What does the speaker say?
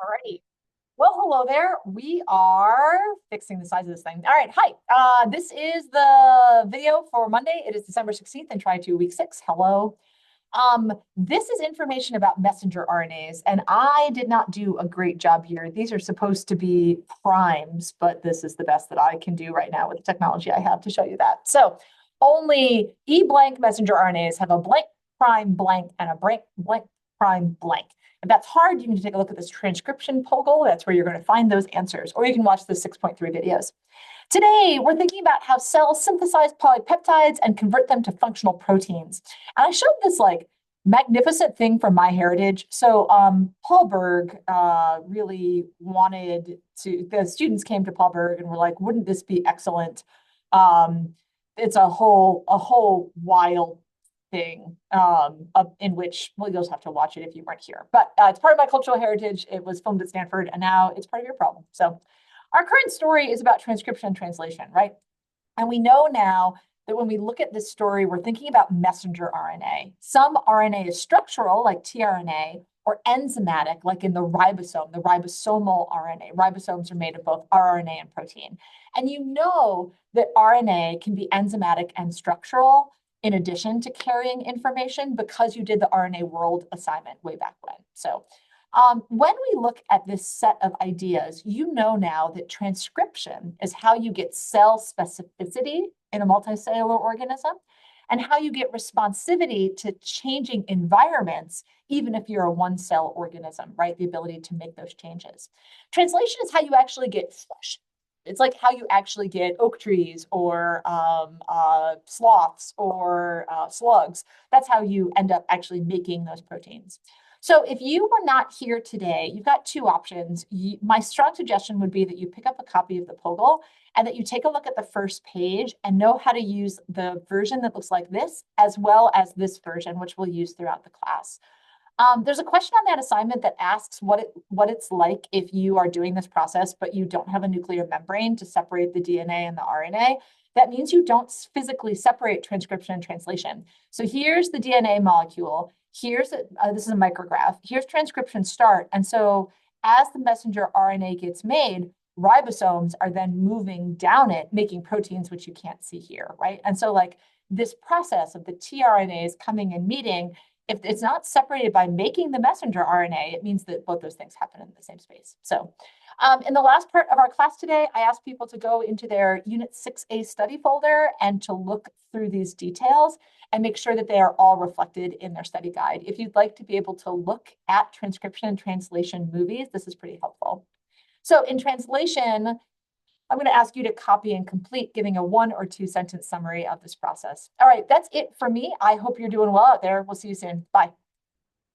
Alrighty. Well, hello there. We are fixing the size of this thing. All right. Hi. This is the video for Monday. It is December 16th and try to week 6. Hello. This is information about messenger RNAs, and I did not do a great job here. These are supposed to be primes, but this is the best that I can do right now with the technology I have to show you that. So only E blank messenger RNAs have a blank prime blank and a blank prime blank. If that's hard, you can take a look at this transcription pogle. That's where you're going to find those answers, or you can watch the 6.3 videos. Today, we're thinking about how cells synthesize polypeptides and convert them to functional proteins. And I showed this like magnificent thing from MyHeritage. So Paul Berg really wanted to, the students came to Paul Berg and were like, wouldn't this be excellent? It's a whole wild thing in which, well, you'll just have to watch it if you weren't here. But it's part of my cultural heritage. It was filmed at Stanford, and now it's part of your problem. So our current story is about transcription and translation, right? And we know now that when we look at this story, we're thinking about messenger RNA. Some RNA is structural, like tRNA, or enzymatic, like in the ribosome, the ribosomal RNA. Ribosomes are made of both rRNA and protein. And you know that RNA can be enzymatic and structural in addition to carrying information because you did the RNA world assignment way back when. So when we look at this set of ideas, you know now that transcription is how you get cell specificity in a multicellular organism and how you get responsivity to changing environments, even if you're a one-cell organism, right? The ability to make those changes. Translation is how you actually get flesh. It's like how you actually get oak trees or sloths or slugs. That's how you end up actually making those proteins. So if you were not here today, you've got two options. My strong suggestion would be that you pick up a copy of the pogle and that you take a look at the first page and know how to use the version that looks like this, as well as this version, which we'll use throughout the class. There's a question on that assignment that asks what it's like if you are doing this process, but you don't have a nuclear membrane to separate the DNA and the RNA. That means you don't physically separate transcription and translation. So here's the DNA molecule. Here's this is a micrograph. Here's transcription start. And so as the messenger RNA gets made, ribosomes are then moving down it, making proteins, which you can't see here, right? And so like this process of the tRNAs coming and meeting, if it's not separated by making the messenger RNA, it means that both those things happen in the same space. So in the last part of our class today, I asked people to go into their Unit 6A study folder and to look through these details and make sure that they are all reflected in their study guide. If you'd like to be able to look at transcription and translation movies, this is pretty helpful. So in translation, I'm going to ask you to copy and complete, giving a 1 or 2 sentence summary of this process. All right, that's it for me. I hope you're doing well out there. We'll see you soon. Bye.